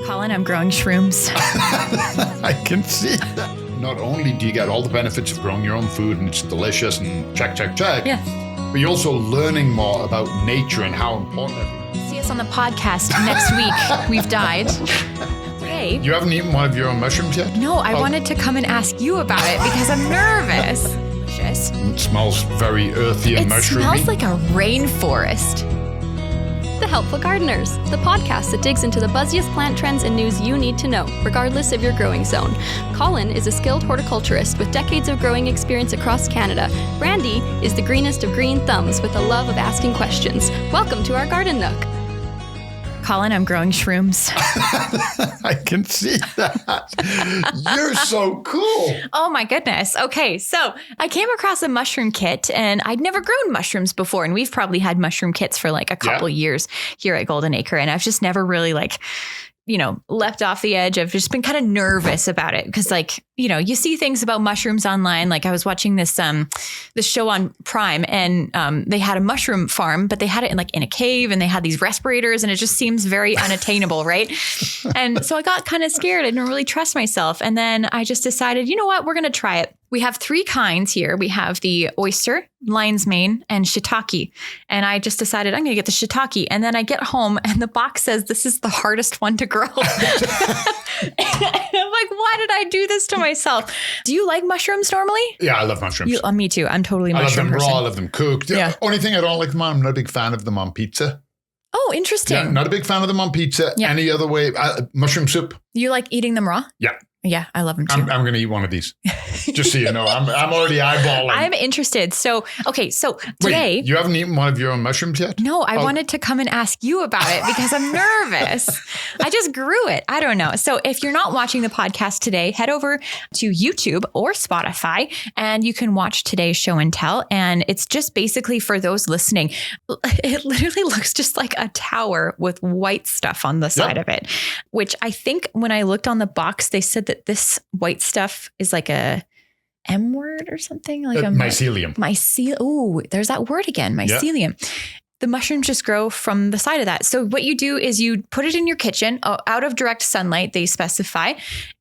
Colin, I'm growing shrooms. I can see that. Not only do you get all the benefits of growing your own food and it's delicious and check, Yeah. but you're also learning more about nature and how important it is. See us on the podcast next week. We've died. Today. You haven't eaten one of your own mushrooms yet? No, I wanted to come and ask you about it because I'm nervous. Delicious. It smells very earthy and mushroomy. It smells like a rainforest. The Helpful Gardeners, the podcast that digs into the buzziest plant trends and news you need to know, regardless of your growing zone. Colin is a skilled horticulturist with decades of growing experience across Canada. Brandi is the greenest of green thumbs with a love of asking questions. Welcome to our garden nook. Colin, I'm growing shrooms. I can see that. You're so cool. Oh my goodness. Okay, so I came across a mushroom kit and I'd never grown mushrooms before. And we've probably had mushroom kits for like a couple years here at Golden Acre. And I've just never really leapt off the edge. I've just been kind of nervous about it because you see things about mushrooms online. Like I was watching this show on Prime and they had a mushroom farm, but they had it in a cave and they had these respirators and it just seems very unattainable, right? And so I got kind of scared. I didn't really trust myself. And then I just decided, you know what, we're going to try it. We have 3 kinds here. We have the oyster, lion's mane, and shiitake. And I just decided I'm going to get the shiitake. And then I get home and the box says this is the hardest one to grow. And I'm like, why did I do this to myself? Do you like mushrooms normally? Yeah, I love mushrooms. Me too. I'm totally a I love mushroom them person. raw, I love them cooked. Yeah. Only thing I don't like them on, I'm not a big fan of them on pizza. Oh, interesting. Yeah, not a big fan of them on pizza. Yeah. Any other way. Mushroom soup. You like eating them raw? Yeah. Yeah, I love them too. I'm going to eat one of these. Just so you know, I'm already eyeballing. I'm interested. So today. Wait, you haven't eaten one of your own mushrooms yet? No, I wanted to come and ask you about it because I'm nervous. I just grew it. I don't know. So if you're not watching the podcast today, head over to YouTube or Spotify and you can watch today's show and tell. And it's just basically for those listening. It literally looks just like a tower with white stuff on the side of it, which I think when I looked on the box, they said that this white stuff is like a M word or something like mycelium. Oh, there's that word again, mycelium. Yeah. The mushrooms just grow from the side of that. So what you do is you put it in your kitchen out of direct sunlight, they specify.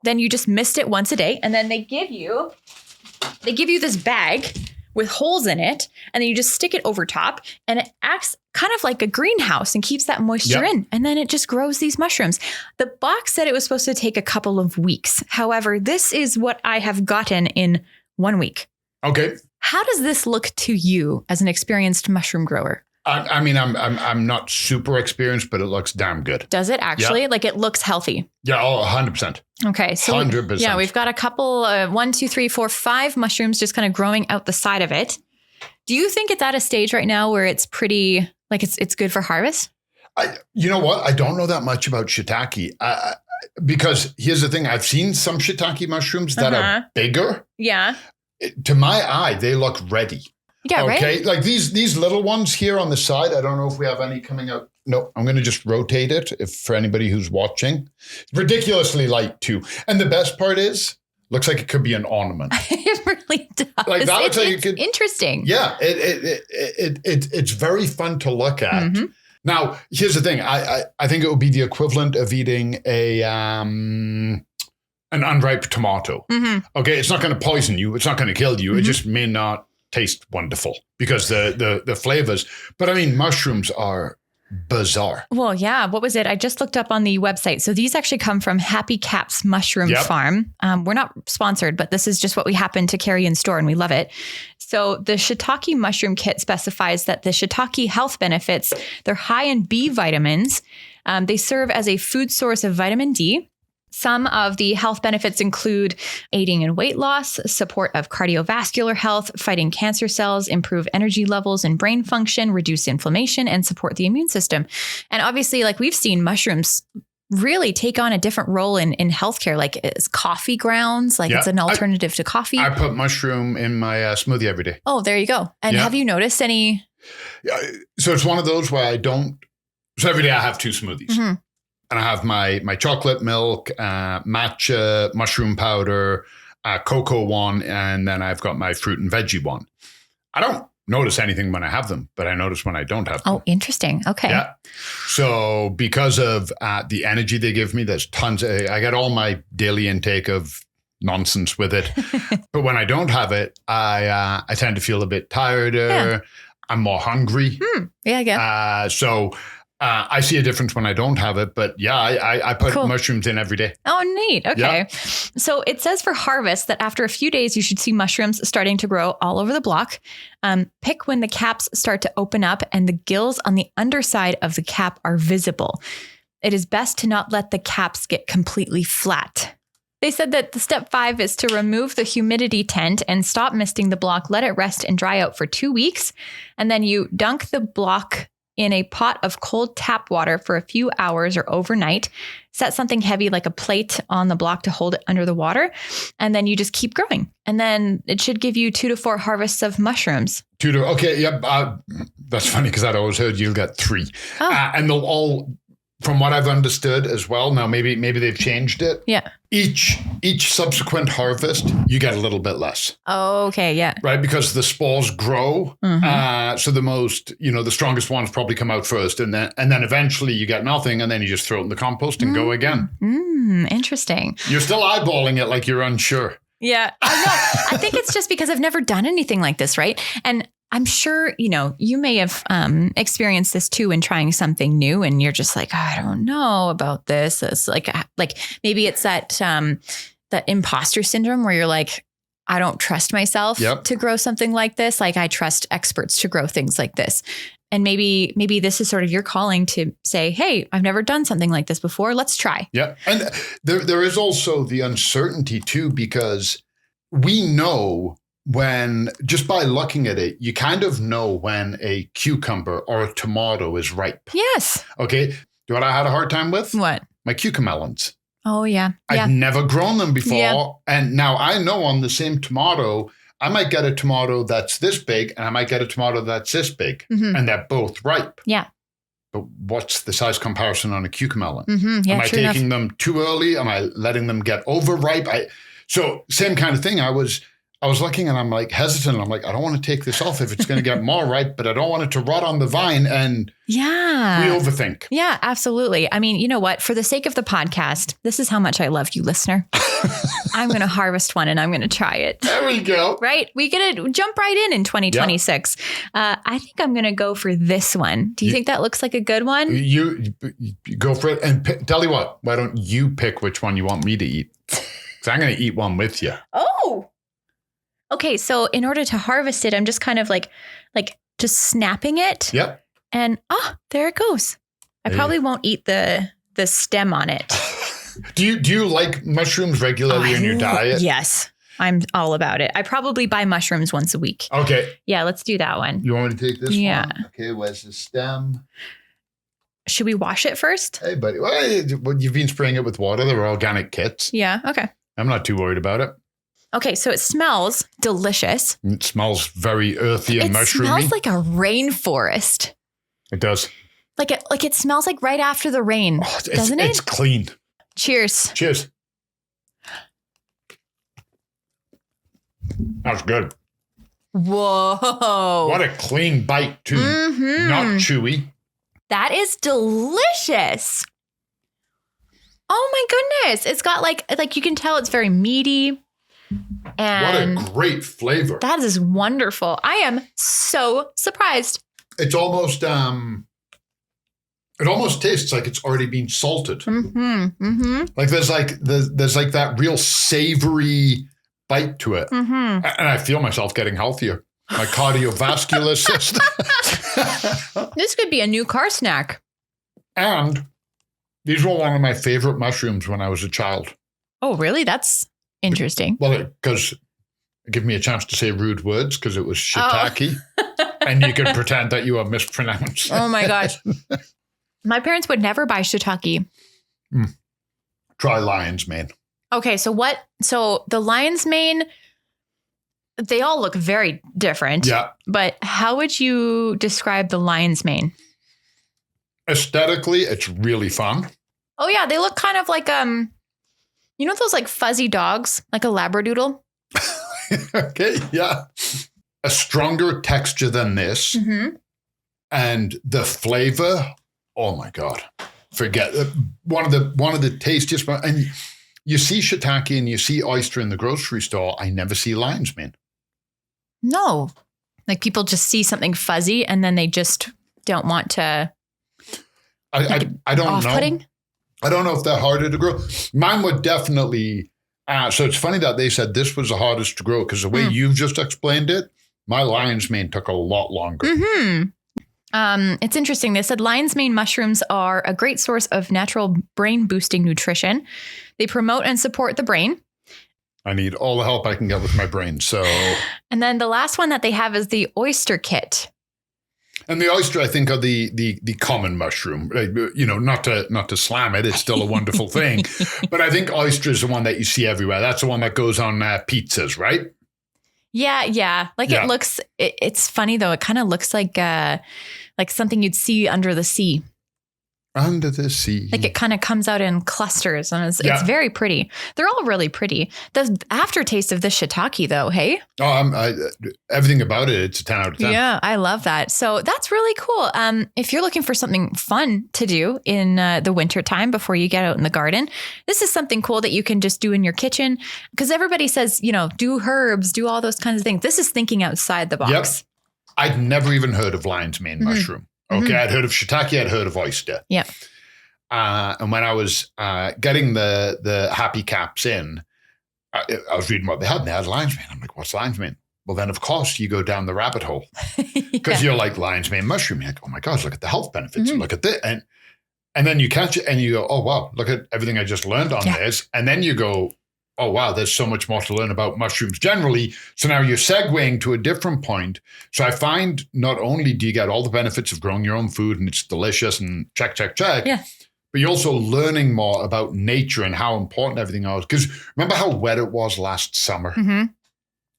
Then you just mist it once a day. And then they give you this bag with holes in it. And then you just stick it over top and it acts kind of like a greenhouse and keeps that moisture in. And then it just grows these mushrooms. The box said it was supposed to take a couple of weeks. However, this is what I have gotten in 1 week. Okay. How does this look to you as an experienced mushroom grower? I'm not super experienced, but it looks damn good. Does it actually? Like it looks healthy? Yeah, 100%. Okay. So 100%. Yeah, we've got a couple, 1, 2, 3, 4, 5 mushrooms just kind of growing out the side of it. Do you think it's at a stage right now where it's pretty, it's good for harvest? You know what? I don't know that much about shiitake because here's the thing. I've seen some shiitake mushrooms that are bigger. Yeah. To my eye, they look ready. Yeah, okay. Right? Like these little ones here on the side. I don't know if we have any coming out. No, I'm going to just rotate it for anybody who's watching. It's ridiculously light too. And the best part is, looks like it could be an ornament. It really does. Like that looks like it's interesting. Yeah, it's very fun to look at. Mm-hmm. Now, here's the thing. I think it would be the equivalent of eating an unripe tomato. Mm-hmm. Okay, it's not going to poison you. It's not going to kill you. Mm-hmm. It just may not taste wonderful because the flavors. But I mean, mushrooms are bizarre. Well, yeah. What was it? I just looked up on the website. So these actually come from Happy Caps Mushroom Farm. We're not sponsored, but this is just what we happen to carry in store and we love it. So the shiitake mushroom kit specifies that the shiitake health benefits, they're high in B vitamins. They serve as a food source of vitamin D. Some of the health benefits include aiding in weight loss, support of cardiovascular health, fighting cancer cells, improve energy levels and brain function, reduce inflammation, and support the immune system. And obviously, we've seen mushrooms really take on a different role in healthcare, like it's coffee grounds, it's an alternative to coffee. I put mushroom in my smoothie every day. Oh, there you go. And have you noticed any? So it's one of those where so every day I have 2 smoothies. Mm-hmm. And I have my chocolate milk, matcha, mushroom powder, cocoa one, and then I've got my fruit and veggie one. I don't notice anything when I have them, but I notice when I don't have them. Oh, interesting. Okay. Yeah. So because of the energy they give me, there's tons I get all my daily intake of nonsense with it. But when I don't have it, I tend to feel a bit tireder. Yeah. I'm more hungry. Yeah. So I see a difference when I don't have it. But yeah, I put mushrooms in every day. Oh, neat. Okay. Yeah. So it says for harvest that after a few days, you should see mushrooms starting to grow all over the block. Pick when the caps start to open up and the gills on the underside of the cap are visible. It is best to not let the caps get completely flat. They said that the step 5 is to remove the humidity tent and stop misting the block. Let it rest and dry out for 2 weeks. And then you dunk the block in a pot of cold tap water for a few hours or overnight. Set something heavy like a plate on the block to hold it under the water. And then you just keep growing. And then it should give you 2 to 4 harvests of mushrooms. Okay. Yep. That's funny because I'd always heard you'll get 3. And they'll all, from what I've understood as well, now maybe they've changed it. Yeah. Each subsequent harvest, you get a little bit less. Oh, okay. Yeah. Right. Because the spores grow. So the strongest ones probably come out first. And then eventually you get nothing. And then you just throw it in the compost and go again. Interesting. You're still eyeballing it like you're unsure. Yeah. I know. I think it's just because I've never done anything like this. Right. And I'm sure, you may have experienced this too in trying something new and you're just like, I don't know about this. It's like maybe it's that imposter syndrome where you're like, I don't trust myself to grow something like this. Like I trust experts to grow things like this. And maybe this is sort of your calling to say, hey, I've never done something like this before. Let's try. Yeah. And there is also the uncertainty too, because we know when just by looking at it, you kind of know when a cucumber or a tomato is ripe. Yes. Okay. Do you know what I had a hard time with? What? My cucamelons. Oh, yeah. I've never grown them before. Yeah. And now I know on the same tomato, I might get a tomato that's this big and I might get a tomato that's this big. And they're both ripe. Yeah. But what's the size comparison on a cucamelon? Yeah, Am I taking them too early? Am I letting them get overripe? So same kind of thing. I was looking and I'm like hesitant. I'm like, I don't want to take this off if it's going to get more ripe, but I don't want it to rot on the vine. And we overthink. Yeah, absolutely. I mean, you know what? For the sake of the podcast, this is how much I love you, listener. I'm going to harvest one and I'm going to try it. There we go. Right? We get to jump right in 2026. Yeah. I think I'm going to go for this one. Do you think that looks like a good one? You go for it. And tell you what, why don't you pick which one you want me to eat? Because I'm going to eat one with you. Oh, okay. So in order to harvest it, I'm just kind of like just snapping it. Yep. And there it goes. I probably won't eat the stem on it. Do you like mushrooms regularly in your diet? Yes. I'm all about it. I probably buy mushrooms once a week. Okay. Yeah, let's do that one. You want me to take this one? Yeah. Okay, where's the stem? Should we wash it first? Hey, buddy. Well, you've been spraying it with water. They're organic kits. Yeah, okay. I'm not too worried about it. Okay, so it smells delicious. It smells very earthy and mushroomy. It smells like a rainforest. It does. Like it smells like right after the rain, doesn't it? It's clean. Cheers. Cheers. That's good. Whoa. What a clean bite too. Mm-hmm. Not chewy. That is delicious. Oh my goodness. It's got like you can tell it's very meaty. And what a great flavor. That is wonderful. I am so surprised. It's almost it almost tastes like it's already been salted. Mm-hmm. Mm-hmm. Like there's like that real savory bite to it. Mm-hmm. And I feel myself getting healthier. My cardiovascular system. This could be a new car snack. And these were one of my favorite mushrooms when I was a child. Oh, really? That's interesting. Well, because it gave me a chance to say rude words because it was shiitake. And you could pretend that you were mispronounced. Oh my gosh. My parents would never buy shiitake. Try lion's mane. Okay, so the lion's mane, they all look very different. Yeah. But how would you describe the lion's mane? Aesthetically, it's really fun. Oh yeah, they look kind of like those like fuzzy dogs, like a Labradoodle? Okay, yeah. a stronger texture than this. Mm-hmm. And the flavor, oh my God, forget it. One of the tastiest, and you see shiitake and you see oyster in the grocery store. I never see lion's mane. No, like people just see something fuzzy and then they just don't want to. I don't off-putting? know. I don't know if they're harder to grow. Mine would definitely. So it's funny that they said this was the hardest to grow because the way you've just explained it, my lion's mane took a lot longer. Mm-hmm. It's interesting. They said lion's mane mushrooms are a great source of natural brain boosting nutrition. They promote and support the brain. I need all the help I can get with my brain. So, and then the last one that they have is the oyster kit. And the oyster, I think, are the common mushroom. You know, not to slam it; it's still a wonderful thing. But I think oyster is the one that you see everywhere. That's the one that goes on pizzas, right? Yeah. It looks. It's funny though. It kind of looks like something you'd see under the sea. Under the sea. Like it kind of comes out in clusters and it's very pretty. They're all really pretty. The aftertaste of the shiitake though, hey? Oh, everything about it, it's a 10 out of 10. Yeah, I love that. So that's really cool. If you're looking for something fun to do in the winter time before you get out in the garden, this is something cool that you can just do in your kitchen. Because everybody says, do herbs, do all those kinds of things. This is thinking outside the box. Yep. I'd never even heard of lion's mane mushroom. Okay, I'd heard of shiitake, I'd heard of oyster. Yeah. And when I was getting the happy caps in, I was reading what they had, and they had lion's mane. I'm like, what's lion's mane? Well, then, of course, you go down the rabbit hole. Because you're like, lion's mane mushroom. You're like, oh my gosh, look at the health benefits. Look at this. And then you catch it and you go, oh, wow, look at everything I just learned on this. And then you go, oh, wow, there's so much more to learn about mushrooms generally. So now you're segueing to a different point. So I find not only do you get all the benefits of growing your own food and it's delicious and check, yeah. but you're also learning more about nature and how important everything is. Because remember how wet it was last summer? Mm-hmm.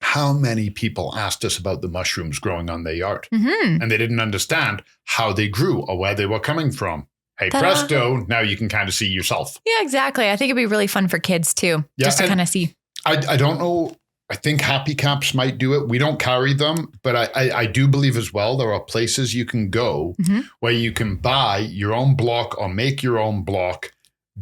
How many people asked us about the mushrooms growing on their yard? Mm-hmm. And they didn't understand how they grew or where they were coming from. Hey, Ta-da. presto, now you can kind of see yourself. Yeah, exactly. I think it'd be really fun for kids too, just to kind of see. I don't know. I think Happy Caps might do it. We don't carry them, but I do believe as well there are places you can go where you can buy your own block or make your own block,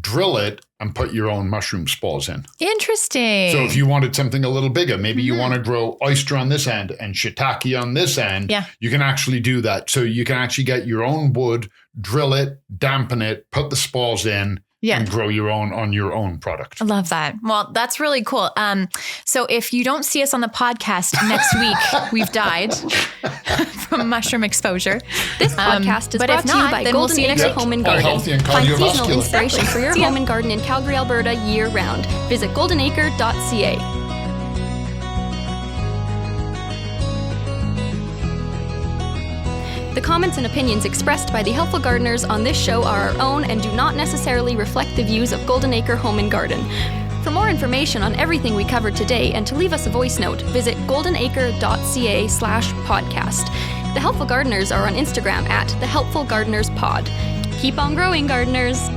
drill it, and put your own mushroom spores in. Interesting. So if you wanted something a little bigger, maybe you want to grow oyster on this end and shiitake on this end, you can actually do that. So you can actually get your own wood, drill it, dampen it, put the spores in, and grow your own on your own product. I love that. Well, that's really cool. So if you don't see us on the podcast next week, we've died from mushroom exposure. This podcast is brought to you by Golden Acre Home and Garden. Find seasonal inspiration for your home and garden in Calgary, Alberta year-round. Visit goldenacre.ca. The comments and opinions expressed by the Helpful Gardeners on this show are our own and do not necessarily reflect the views of Golden Acre Home and Garden. For more information on everything we covered today and to leave us a voice note, visit goldenacre.ca/podcast. The Helpful Gardeners are on Instagram at The Helpful Gardeners Pod. Keep on growing, gardeners!